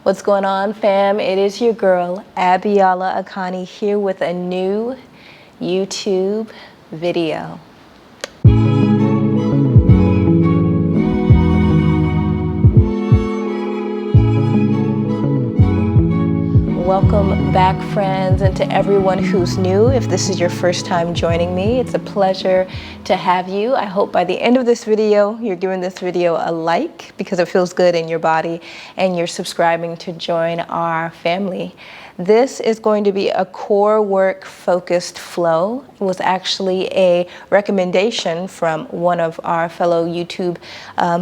What's going on, fam? It is your girl, Biola Akani, here with a new YouTube video. Welcome back, friends, and to everyone who's new. If this is your first time joining me, it's a pleasure to have you. I hope by the end of this video, you're giving this video a like because it feels good in your body and you're subscribing to join our family. This is going to be a core work focused flow. It was actually a recommendation from one of our fellow YouTube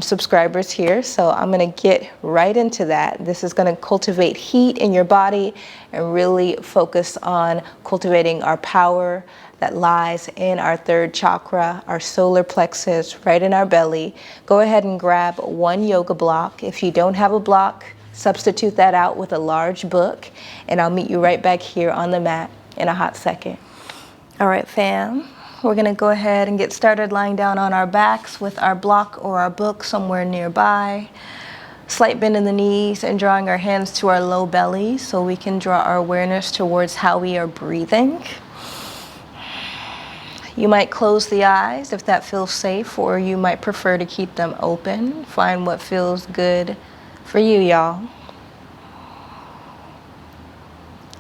subscribers here. So I'm going to get right into that. This is going to cultivate heat in your body and really focus on cultivating our power that lies in our third chakra, our solar plexus, right in our belly. Go ahead and grab one yoga block. If you don't have a block, substitute that out with a large book, and I'll meet you right back here on the mat in a hot second. All right, fam, we're gonna go ahead and get started lying down on our backs with our block or our book somewhere nearby. Slight bend in the knees and drawing our hands to our low belly so we can draw our awareness towards how we are breathing. You might close the eyes if that feels safe, or you might prefer to keep them open. Find what feels good for you, y'all.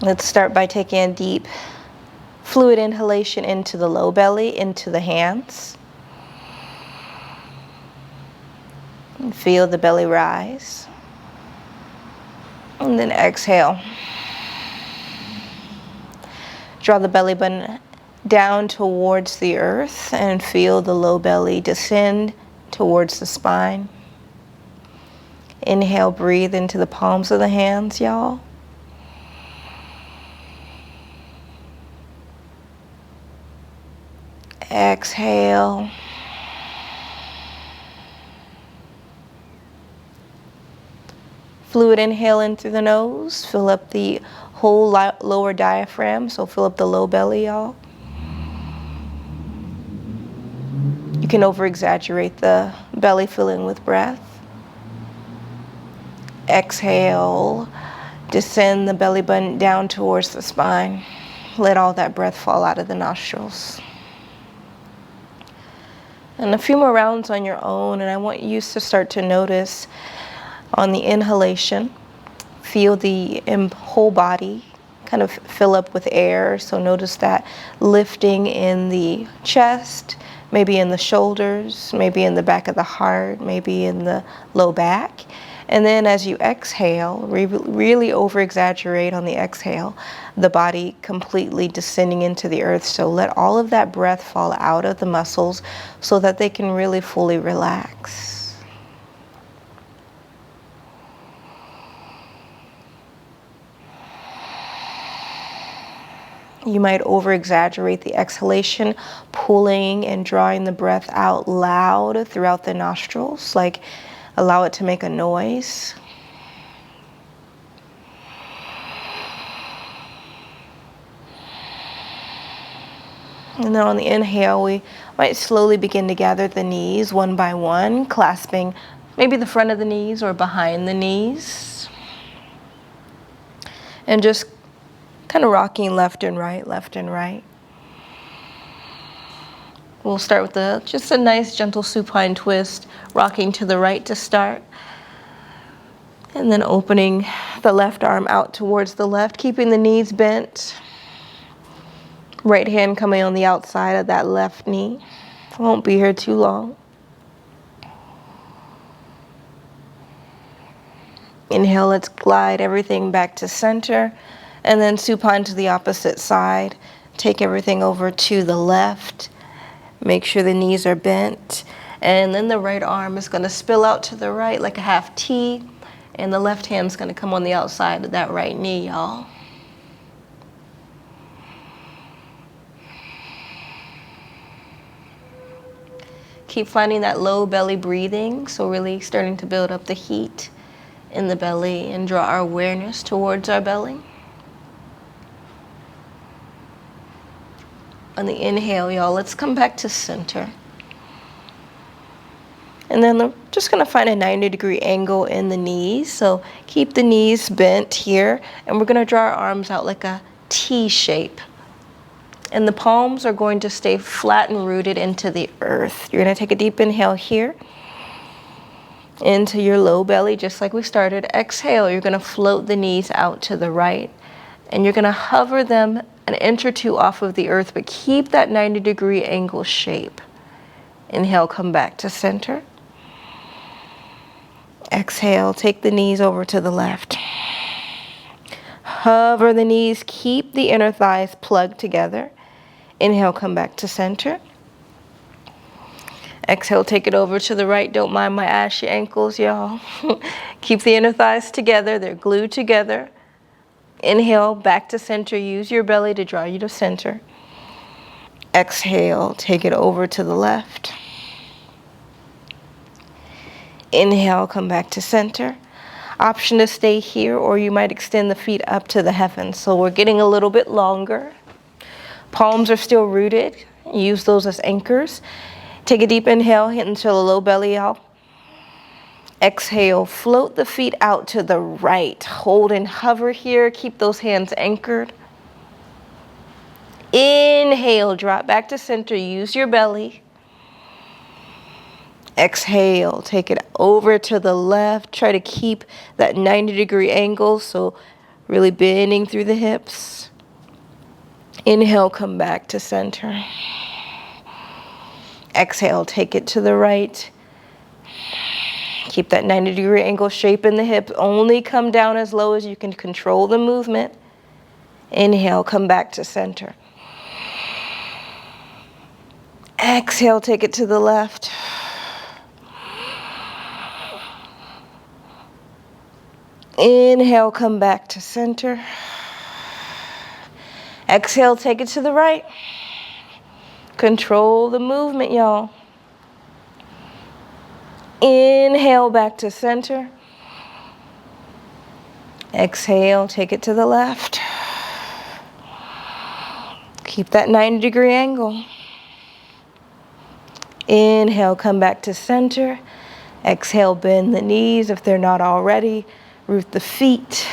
Let's start by taking a deep fluid inhalation into the low belly, into the hands. And feel the belly rise. And then exhale. Draw the belly button down towards the earth and feel the low belly descend towards the spine. Inhale, breathe into the palms of the hands, y'all. Exhale. Fluid inhale in through the nose. Fill up the whole lower diaphragm, so fill up the low belly, y'all. You can over-exaggerate the belly filling with breath. Exhale, descend the belly button down towards the spine. Let all that breath fall out of the nostrils. And a few more rounds on your own, and I want you to start to notice on the inhalation, feel the whole body kind of fill up with air. So notice that lifting in the chest, maybe in the shoulders, maybe in the back of the heart, maybe in the low back. And then as you exhale, really over-exaggerate on the exhale, the body completely descending into the earth. So let all of that breath fall out of the muscles so that they can really fully relax. You might over-exaggerate the exhalation, pulling and drawing the breath out loud throughout the nostrils, like allow it to make a noise. And then on the inhale, we might slowly begin to gather the knees one by one, clasping maybe the front of the knees or behind the knees. And just kind of rocking left and right, left and right. We'll start with just a nice gentle supine twist, rocking to the right to start. And then opening the left arm out towards the left, keeping the knees bent. Right hand coming on the outside of that left knee. Won't be here too long. Inhale, let's glide everything back to center. And then supine to the opposite side. Take everything over to the left. Make sure the knees are bent. And then the right arm is going to spill out to the right like a half T. And the left hand's going to come on the outside of that right knee, y'all. Keep finding that low belly breathing. So really starting to build up the heat in the belly and draw our awareness towards our belly. On the inhale, y'all, let's come back to center. And then we're just gonna find a 90-degree angle in the knees. So keep the knees bent here, and we're gonna draw our arms out like a T shape. And the palms are going to stay flat and rooted into the earth. You're gonna take a deep inhale here, into your low belly, just like we started. Exhale, you're gonna float the knees out to the right, and you're gonna hover them an inch or two off of the earth, but keep that 90-degree angle shape. Inhale, come back to center. Exhale, take the knees over to the left. Hover the knees, keep the inner thighs plugged together. Inhale, come back to center. Exhale, take it over to the right. Don't mind my ashy ankles, y'all. Keep the inner thighs together. They're glued together. Inhale, back to center. Use your belly to draw you to center. Exhale, take it over to the left. Inhale, come back to center. Option to stay here, or you might extend the feet up to the heavens. So we're getting a little bit longer. Palms are still rooted. Use those as anchors. Take a deep inhale, hit into the low belly out. Exhale, float the feet out to the right. Hold and hover here. Keep those hands anchored. Inhale, drop back to center. Use your belly. Exhale, take it over to the left. Try to keep that 90-degree angle, so really bending through the hips. Inhale, come back to center. Exhale, take it to the right. Keep that 90-degree angle shape in the hips. Only come down as low as you can control the movement. Inhale, come back to center. Exhale, take it to the left. Inhale, come back to center. Exhale, take it to the right. Control the movement, y'all. Inhale, back to center. Exhale, take it to the left. Keep that 90-degree angle. Inhale, come back to center. Exhale, bend the knees if they're not already. Root the feet.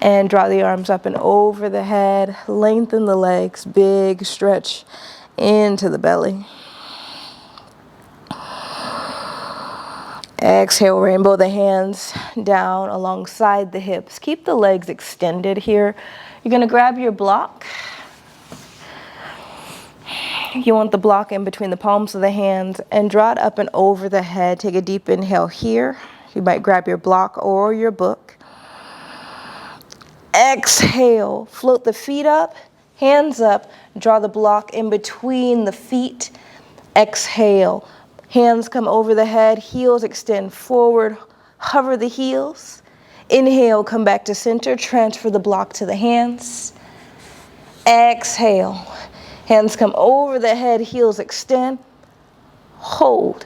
And draw the arms up and over the head. Lengthen the legs. Big stretch into the belly. Exhale, rainbow the hands down alongside the hips. Keep the legs extended here. You're going to grab your block. You want the block in between the palms of the hands and draw it up and over the head. Take a deep inhale here. You might grab your block or your book. Exhale, float the feet up, hands up, draw the block in between the feet. Exhale, hands come over the head, heels extend forward, hover the heels. Inhale, come back to center, transfer the block to the hands. Exhale, hands come over the head, heels extend, hold.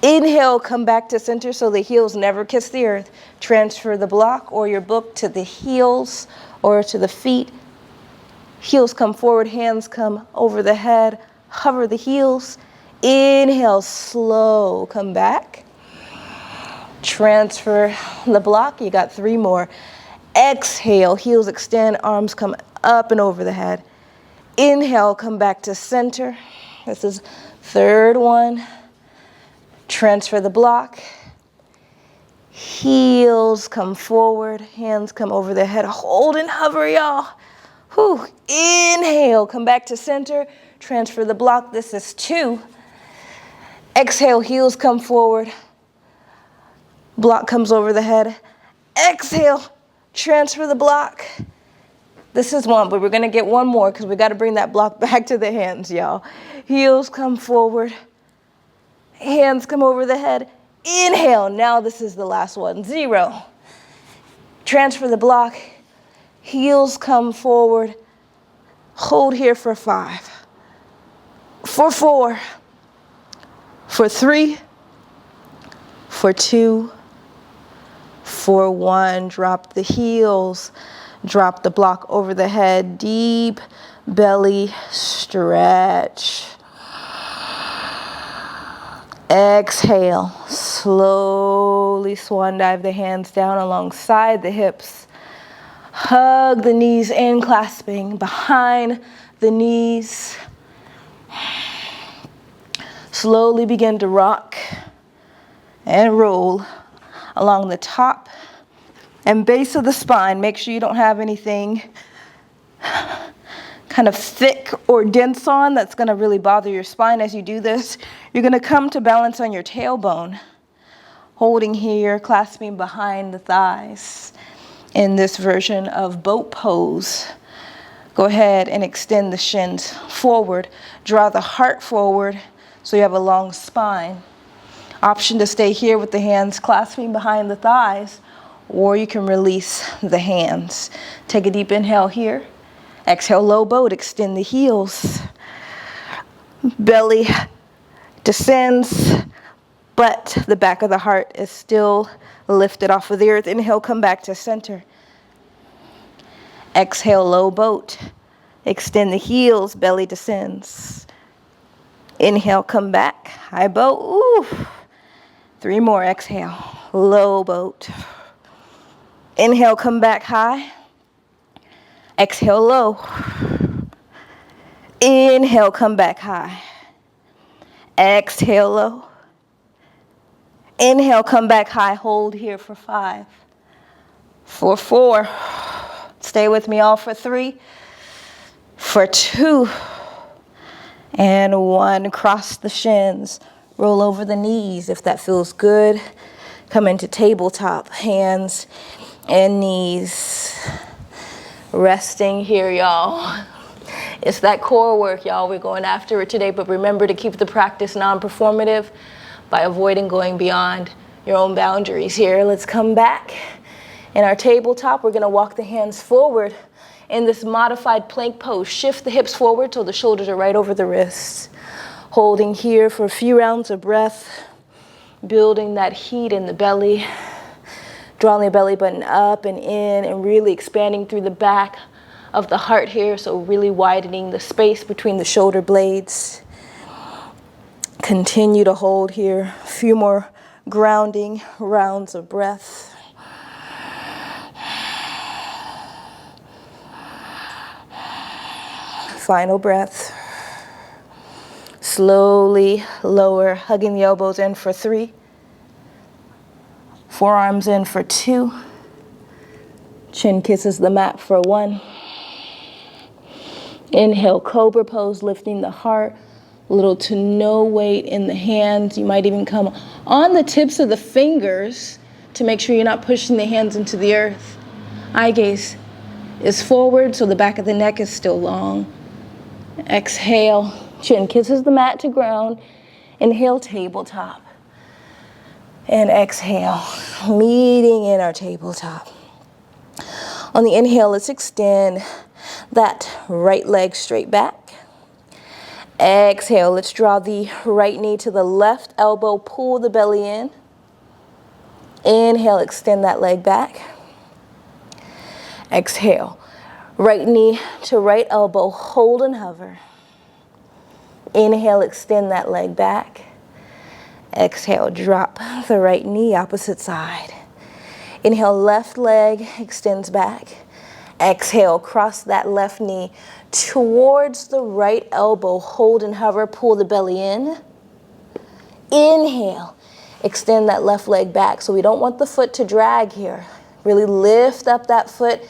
Inhale, come back to center so the heels never kiss the earth. Transfer the block or your book to the heels or to the feet. Heels come forward, hands come over the head, hover the heels. Inhale, slow, come back. Transfer the block, you got 3 more. Exhale, heels extend, arms come up and over the head. Inhale, come back to center. This is 3rd one. Transfer the block. Heels come forward, hands come over the head. Hold and hover, y'all. Whew. Inhale, come back to center. Transfer the block. This is 2. Exhale, heels come forward. Block comes over the head. Exhale, transfer the block. This is 1, but we're going to get 1 more because we got to bring that block back to the hands, y'all. Heels come forward. Hands come over the head. Inhale. Now this is the last one. 0. Transfer the block. Heels come forward. Hold here for 5. For 4. For 3. For 2. For 1. Drop the heels. Drop the block over the head. Deep belly stretch. Exhale, slowly swan dive the hands down alongside the hips. Hug the knees in, clasping behind the knees. Slowly begin to rock and roll along the top and base of the spine. Make sure you don't have anything kind of thick or dense on that's going to really bother your spine as you do this. You're going to come to balance on your tailbone, holding here, clasping behind the thighs in this version of boat pose. Go ahead and extend the shins forward. Draw the heart forward so you have a long spine. Option to stay here with the hands clasping behind the thighs, or you can release the hands. Take a deep inhale here. Exhale, low boat, extend the heels. Belly descends, but the back of the heart is still lifted off of the earth. Inhale, come back to center. Exhale, low boat. Extend the heels, belly descends. Inhale, come back, high boat. Ooh. 3 more, exhale, low boat. Inhale, come back high. Exhale, low. Inhale, come back high. Exhale, low. Inhale, come back high. Hold here for 5, for 4. Stay with me all for 3, for 2, and 1. Cross the shins. Roll over the knees if that feels good. Come into tabletop, hands and knees. Resting here, y'all. It's that core work, y'all. We're going after it today, but remember to keep the practice non-performative by avoiding going beyond your own boundaries here. Let's come back. In our tabletop, we're gonna walk the hands forward in this modified plank pose. Shift the hips forward till the shoulders are right over the wrists. Holding here for a few rounds of breath, building that heat in the belly. Drawing the belly button up and in and really expanding through the back of the heart here, so really widening the space between the shoulder blades. Continue to hold here. A few more grounding rounds of breath. Final breath. Slowly lower, hugging the elbows in for 3. Forearms in for 2. Chin kisses the mat for 1. Inhale, cobra pose, lifting the heart. Little to no weight in the hands. You might even come on the tips of the fingers to make sure you're not pushing the hands into the earth. Eye gaze is forward, so the back of the neck is still long. Exhale, chin kisses the mat to ground. Inhale, tabletop. And exhale, meeting in our tabletop. On the inhale, let's extend that right leg straight back. Exhale, let's draw the right knee to the left elbow, pull the belly in. Inhale, extend that leg back. Exhale, right knee to right elbow, hold and hover. Inhale, extend that leg back. Exhale, drop the right knee, opposite side. Inhale, left leg extends back. Exhale, cross that left knee towards the right elbow. Hold and hover, pull the belly in. Inhale, extend that left leg back. So we don't want the foot to drag here. Really lift up that foot.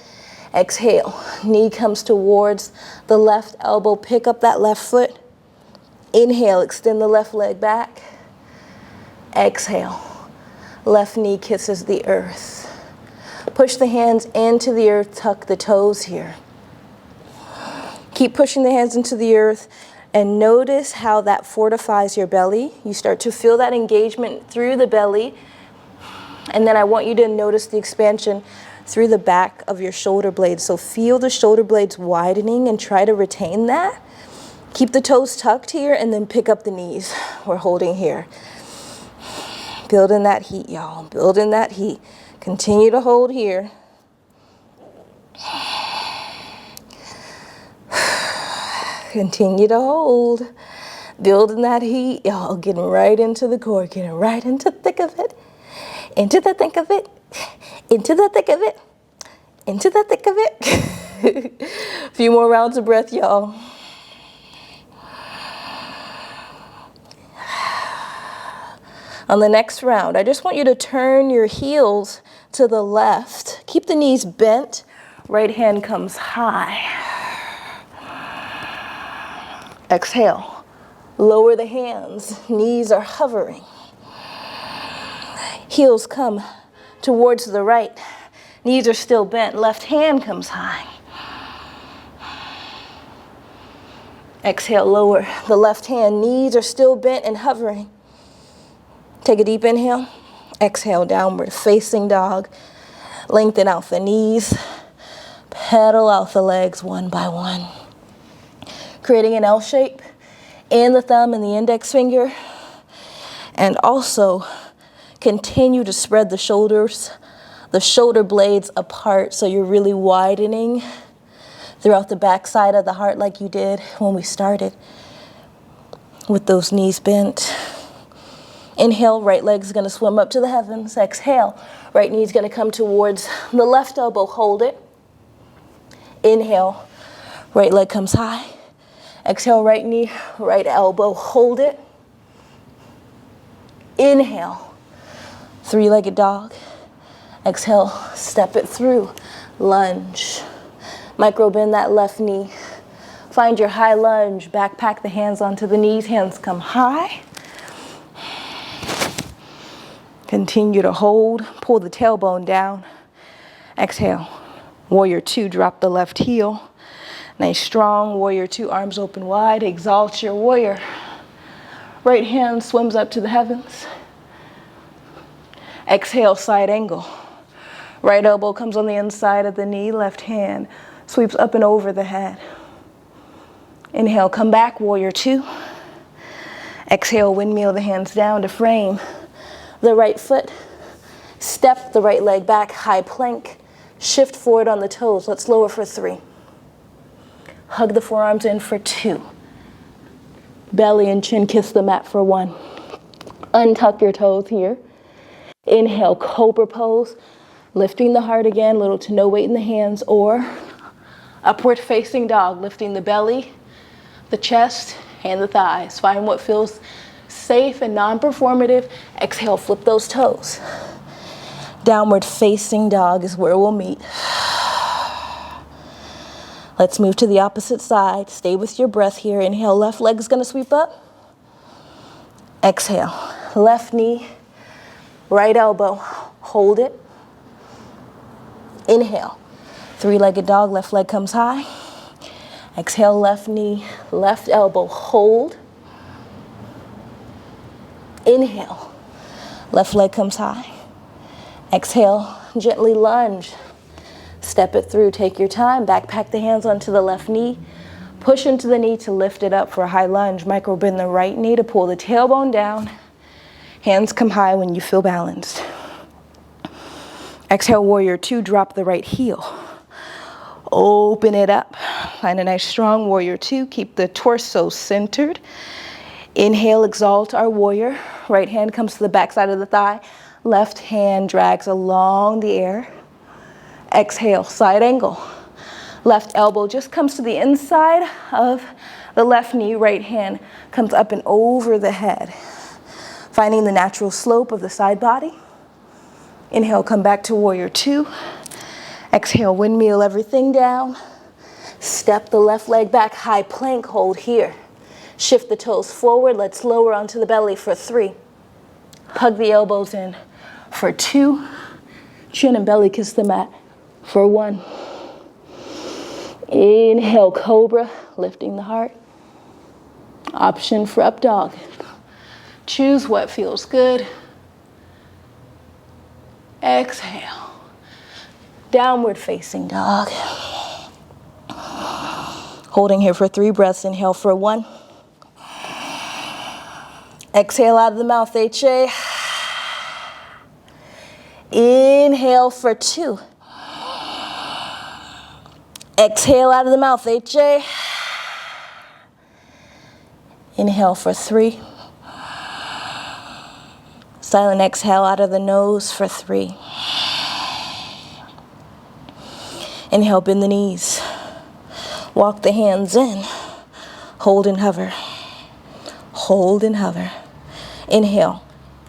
Exhale, knee comes towards the left elbow. Pick up that left foot. Inhale, extend the left leg back. Exhale, left knee kisses the earth. Push the hands into the earth, tuck the toes here. Keep pushing the hands into the earth and notice how that fortifies your belly. You start to feel that engagement through the belly. And then I want you to notice the expansion through the back of your shoulder blades. So feel the shoulder blades widening and try to retain that. Keep the toes tucked here and then pick up the knees. We're holding here. Building that heat, y'all. Building that heat. Continue to hold here. Continue to hold. Building that heat, y'all, getting right into the core, getting right into the thick of it, into the thick of it, into the thick of it, into the thick of it. A few more rounds of breath, y'all. On the next round, I just want you to turn your heels to the left. Keep the knees bent. Right hand comes high. Exhale. Lower the hands. Knees are hovering. Heels come towards the right. Knees are still bent. Left hand comes high. Exhale, lower the left hand. Knees are still bent and hovering. Take a deep inhale. Exhale, downward facing dog. Lengthen out the knees. Pedal out the legs one by one. Creating an L shape in the thumb and the index finger. And also continue to spread the shoulders, the shoulder blades apart, so you're really widening throughout the back side of the heart like you did when we started with those knees bent. Inhale, right leg's gonna swim up to the heavens. Exhale, right knee's gonna come towards the left elbow, hold it. Inhale, right leg comes high. Exhale, right knee, right elbow, hold it. Inhale, three-legged dog. Exhale, step it through, lunge. Micro bend that left knee. Find your high lunge, backpack the hands onto the knees, hands come high. Continue to hold, pull the tailbone down. Exhale, warrior two, drop the left heel. Nice strong, warrior two, arms open wide, exalt your warrior. Right hand swims up to the heavens. Exhale, side angle. Right elbow comes on the inside of the knee, left hand sweeps up and over the head. Inhale, come back, warrior two. Exhale, windmill the hands down to frame the right foot. Step the right leg back, high plank. Shift forward on the toes. Let's lower for 3. Hug the forearms in for 2. Belly and chin kiss the mat for 1. Untuck your toes here. Inhale, cobra pose. Lifting the heart again, little to no weight in the hands, or upward facing dog, lifting the belly, the chest, and the thighs. Find what feels safe and non-performative. Exhale, flip those toes. Downward facing dog is where we'll meet. Let's move to the opposite side. Stay with your breath here. Inhale, left leg is gonna sweep up. Exhale, left knee, right elbow, hold it. Inhale, three-legged dog, left leg comes high. Exhale, left knee, left elbow, hold. Inhale, left leg comes high. Exhale, gently lunge. Step it through, take your time. Backpack the hands onto the left knee. Push into the knee to lift it up for a high lunge. Micro bend the right knee to pull the tailbone down. Hands come high when you feel balanced. Exhale, warrior two, drop the right heel. Open it up. Find a nice strong warrior two. Keep the torso centered. Inhale, exalt our warrior. Right hand comes to the back side of the thigh. Left hand drags along the air. Exhale, side angle. Left elbow just comes to the inside of the left knee. Right hand comes up and over the head. Finding the natural slope of the side body. Inhale, come back to warrior two. Exhale, windmill everything down. Step the left leg back, high plank, hold here. Shift the toes forward. Let's lower onto the belly for 3. Hug the elbows in for 2. Chin and belly kiss the mat for 1. Inhale, cobra, lifting the heart. Option for up dog. Choose what feels good. Exhale. Downward facing dog. Holding here for 3 breaths. Inhale for 1. Exhale out of the mouth, HA. Inhale for 2. Exhale out of the mouth, HA. Inhale for 3. Silent exhale out of the nose for 3. Inhale, bend the knees. Walk the hands in. Hold and hover. Hold and hover. Inhale.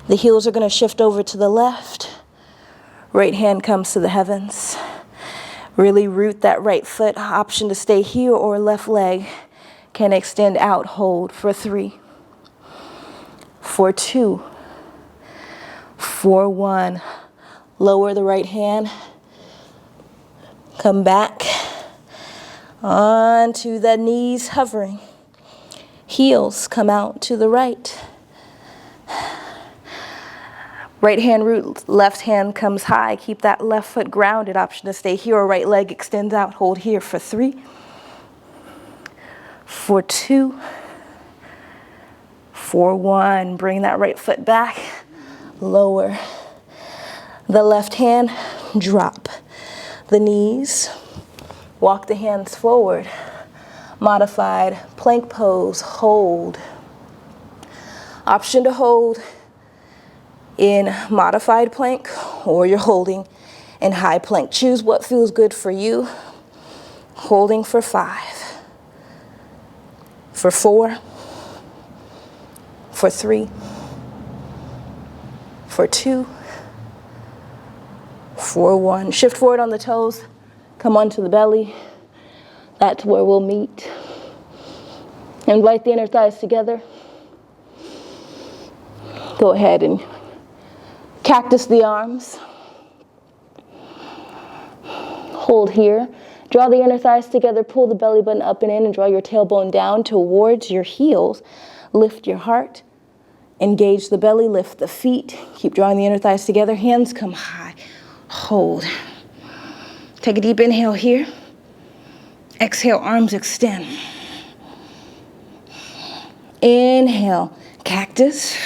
The heels are going to shift over to the left. Right hand comes to the heavens. Really root that right foot. Option to stay here or left leg can extend out. Hold for 3. For 2. For 1. Lower the right hand. Come back onto the knees, hovering. Heels come out to the right. Right hand root, left hand comes high. Keep that left foot grounded. Option to stay here or right leg extends out. Hold here for 3. For 2. For 1. Bring that right foot back. Lower the left hand. Drop the knees. Walk the hands forward. Modified plank pose. Hold. Option to hold in modified plank, or you're holding in high plank. Choose what feels good for you. Holding for 5. For 4. For 3. For 2. For 1. Shift forward on the toes. Come onto the belly. That's where we'll meet. Invite the inner thighs together. Go ahead and cactus the arms. Hold here. Draw the inner thighs together. Pull the belly button up and in and draw your tailbone down towards your heels. Lift your heart. Engage the belly. Lift the feet. Keep drawing the inner thighs together. Hands come high. Hold. Take a deep inhale here. Exhale, arms extend. Inhale, cactus.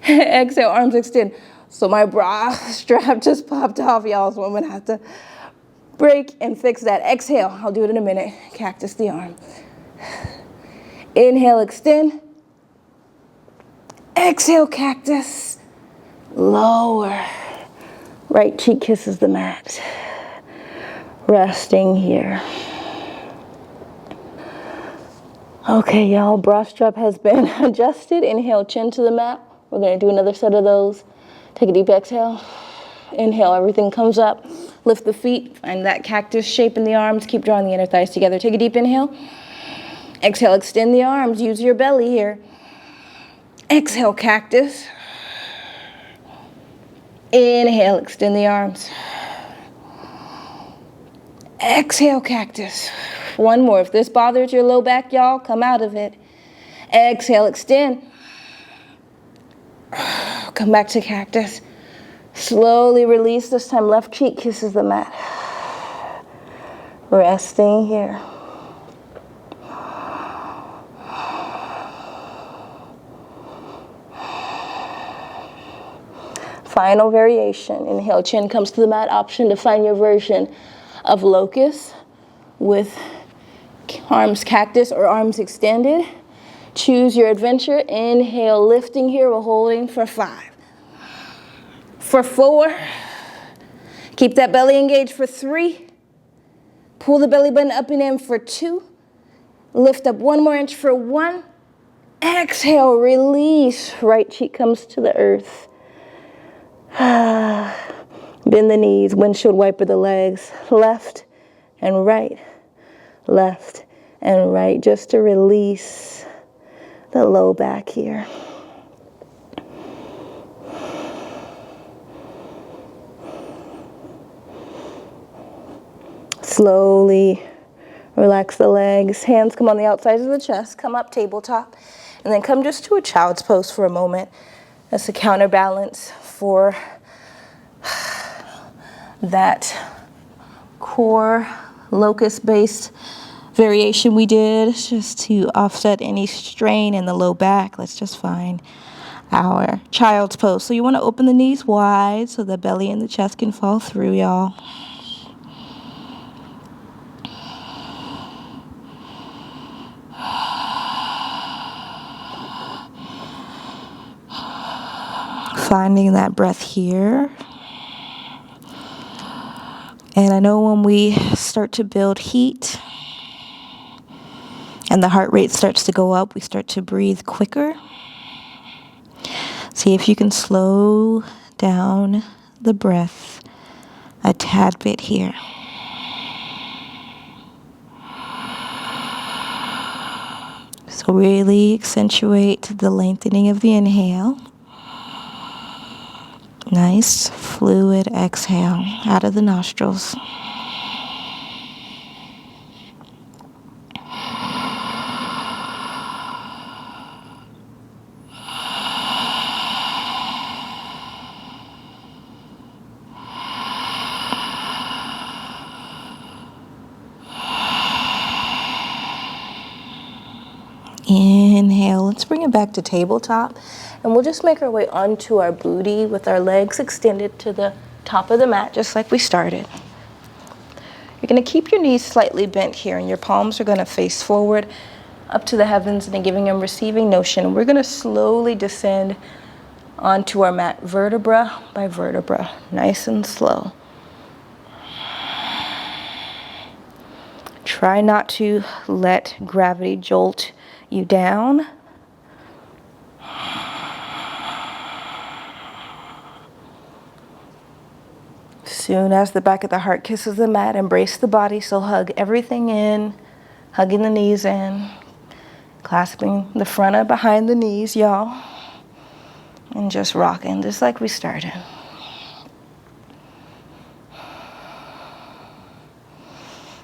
Exhale, arms extend. So my bra strap just popped off, y'all, so I'm going to have to break and fix that. Exhale, I'll do it in a minute. Cactus the arm. Inhale, extend. Exhale, cactus. Lower. Right cheek kisses the mat. Resting here. Okay, y'all, bra strap has been adjusted. Inhale, chin to the mat. We're going to do another set of those. Take a deep exhale. Inhale, everything comes up. Lift the feet. Find that cactus shape in the arms. Keep drawing the inner thighs together. Take a deep inhale. Exhale, extend the arms. Use your belly here. Exhale, cactus. Inhale, extend the arms. Exhale, cactus. One more. If this bothers your low back, y'all, come out of it. Exhale, extend. Come back to cactus. Slowly release. This time left cheek kisses the mat. Resting here. Final variation. Inhale, chin comes to the mat. Option to find your version of locust with arms cactus or arms extended. Choose your adventure. Inhale, lifting here. We're holding for 5. For 4. Keep that belly engaged for 3. Pull the belly button up and in for 2. Lift up 1 more inch for 1. Exhale, release. Right cheek comes to the earth. Bend the knees, windshield wiper the legs, left and right, left and right, just to release the low back here. Slowly relax the legs, hands come on the outsides of the chest, come up tabletop, and then come just to a child's pose for a moment. That's a counterbalance for that core locust-based variation we did, just to offset any strain in the low back. Let's just find our child's pose. So you want to open the knees wide so the belly and the chest can fall through, y'all. finding that breath here. And I know when we start to build heat and the heart rate starts to go up, we start to breathe quicker. See if you can slow down the breath a tad bit here. So really accentuate the lengthening of the inhale. Nice fluid exhale out of the nostrils. Inhale, let's bring it back to tabletop, and we'll just make our way onto our booty with our legs extended to the top of the mat, just like we started. You're going to keep your knees slightly bent here, and your palms are going to face forward up to the heavens in a giving and receiving notion. We're going to slowly descend onto our mat, vertebra by vertebra, nice and slow. Try not to let gravity jolt you down. Soon as the back of the heart kisses the mat, embrace the body, so hug everything in, hugging the knees in, clasping the front and behind the knees, y'all, and just rocking just like we started.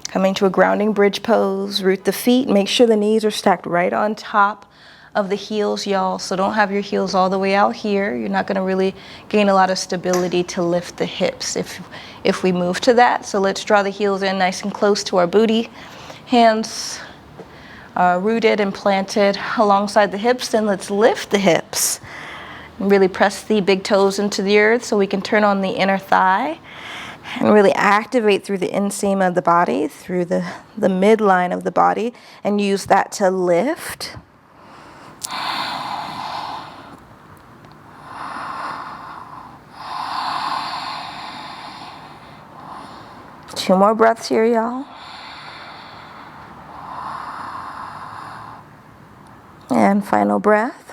Coming to a grounding bridge pose, root the feet, make sure the knees are stacked right on top of the heels, y'all. So don't have your heels all the way out here. You're not gonna really gain a lot of stability to lift the hips if we move to that. So let's draw the heels in nice and close to our booty. Hands are rooted and planted alongside the hips. Then let's lift the hips and really press the big toes into the earth so we can turn on the inner thigh. And really activate through the inseam of the body, through the midline of the body, and use that to lift. Two more breaths here, y'all. And final breath.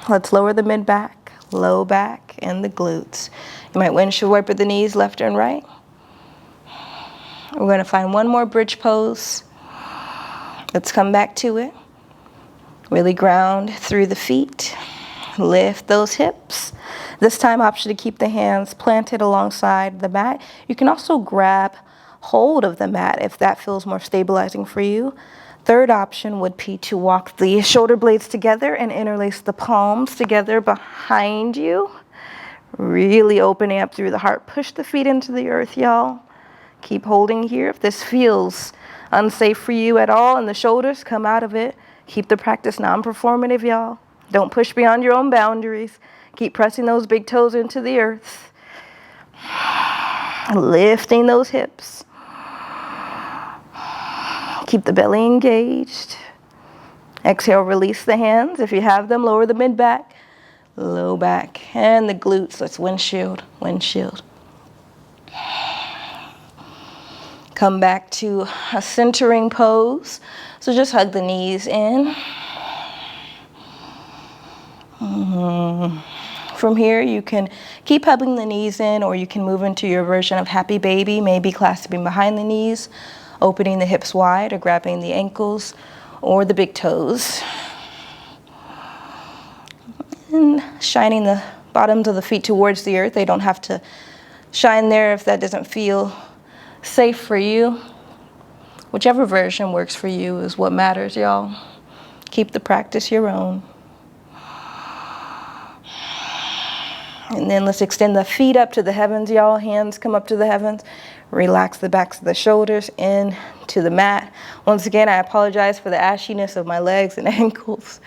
Let's lower the mid-back, low back, and the glutes. You might windshield wiper the knees left and right. We're going to find one more bridge pose. Let's come back to it. Really ground through the feet. Lift those hips. This time, option to keep the hands planted alongside the mat. You can also grab hold of the mat if that feels more stabilizing for you. Third option would be to walk the shoulder blades together and interlace the palms together behind you. Really opening up through the heart. Push the feet into the earth, y'all. Keep holding here. If this feels unsafe for you at all and the shoulders, come out of it. Keep the practice non-performative, y'all. Don't push beyond your own boundaries. Keep pressing those big toes into the earth. Lifting those hips. Keep the belly engaged. Exhale, release the hands. If you have them, lower the mid-back. Low back, and the glutes. Let's windshield, windshield. Come back to a centering pose. So just hug the knees in. From here, you can keep hugging the knees in, or you can move into your version of happy baby, maybe clasping behind the knees, opening the hips wide, or grabbing the ankles or the big toes. And shining the bottoms of the feet towards the earth. They don't have to shine there if that doesn't feel safe for you. Whichever version works for you is what matters, y'all. Keep the practice your own. And then let's extend the feet up to the heavens, y'all. Hands come up to the heavens. Relax the backs of the shoulders into the mat. Once again, I apologize for the ashiness of my legs and ankles.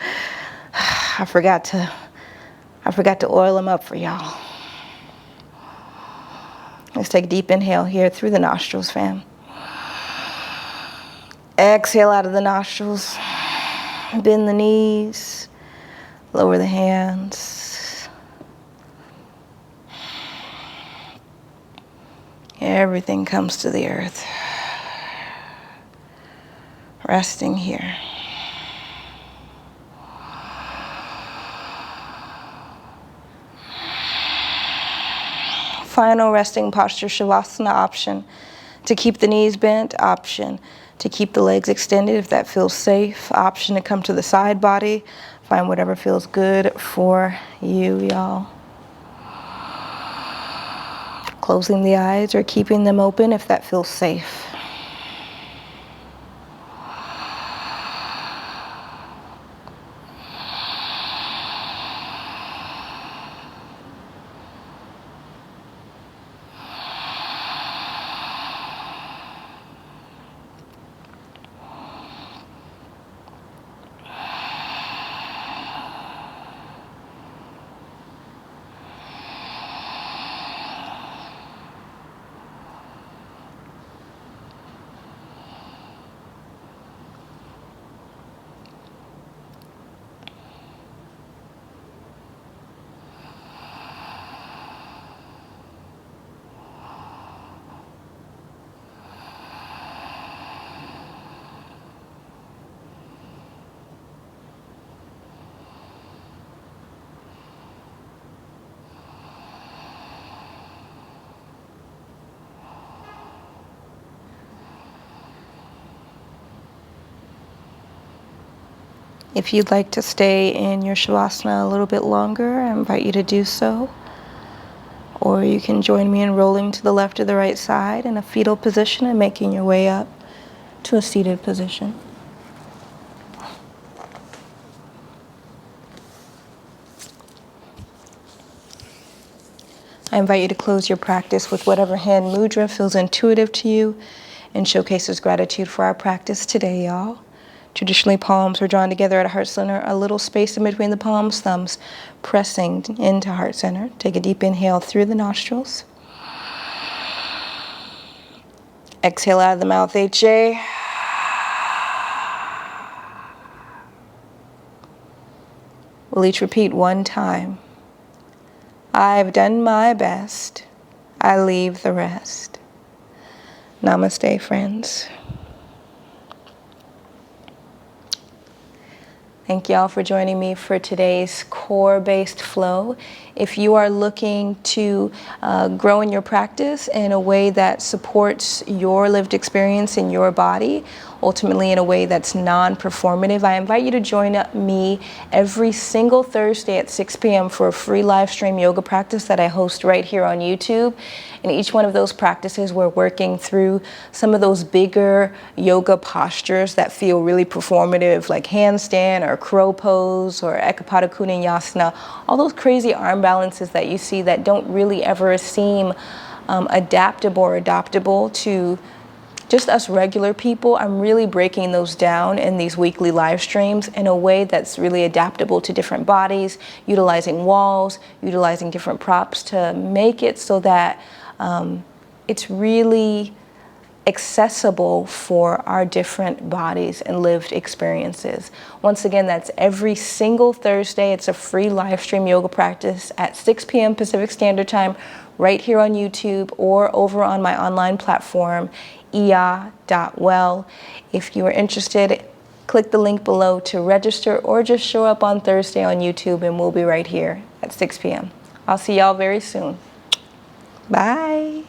I forgot to oil them up for y'all. Let's take a deep inhale here through the nostrils, fam. Exhale out of the nostrils. Bend the knees. Lower the hands. Everything comes to the earth. Resting here. Final resting posture, Shavasana option. To keep the knees bent, option. To keep the legs extended if that feels safe, option to come to the side body. Find whatever feels good for you, y'all. Closing the eyes or keeping them open if that feels safe. If you'd like to stay in your Shavasana a little bit longer, I invite you to do so. Or you can join me in rolling to the left or the right side in a fetal position and making your way up to a seated position. I invite you to close your practice with whatever hand mudra feels intuitive to you and showcases gratitude for our practice today, y'all. Traditionally, palms are drawn together at heart center, a little space in between the palms, thumbs pressing into heart center. Take a deep inhale through the nostrils. Exhale out of the mouth, HA. We'll each repeat one time. I've done my best. I leave the rest. Namaste, friends. Thank you all for joining me for today's core-based flow. If you are looking to grow in your practice in a way that supports your lived experience in your body, ultimately in a way that's non-performative, I invite you to join me every single Thursday at 6 p.m. for a free live stream yoga practice that I host right here on YouTube. In each one of those practices, we're working through some of those bigger yoga postures that feel really performative, like handstand or crow pose or Ekapada Kunyasana, all those crazy arm balances that you see that don't really ever seem adaptable or adoptable to just us regular people. I'm really breaking those down in these weekly live streams in a way that's really adaptable to different bodies, utilizing walls, utilizing different props to make it so that it's really accessible for our different bodies and lived experiences. Once again, that's every single Thursday. It's a free live stream yoga practice at 6 p.m. Pacific Standard Time, right here on YouTube or over on my online platform, ia.well. If you are interested, click the link below to register or just show up on Thursday on YouTube and we'll be right here at 6 p.m. I'll see y'all very soon. Bye.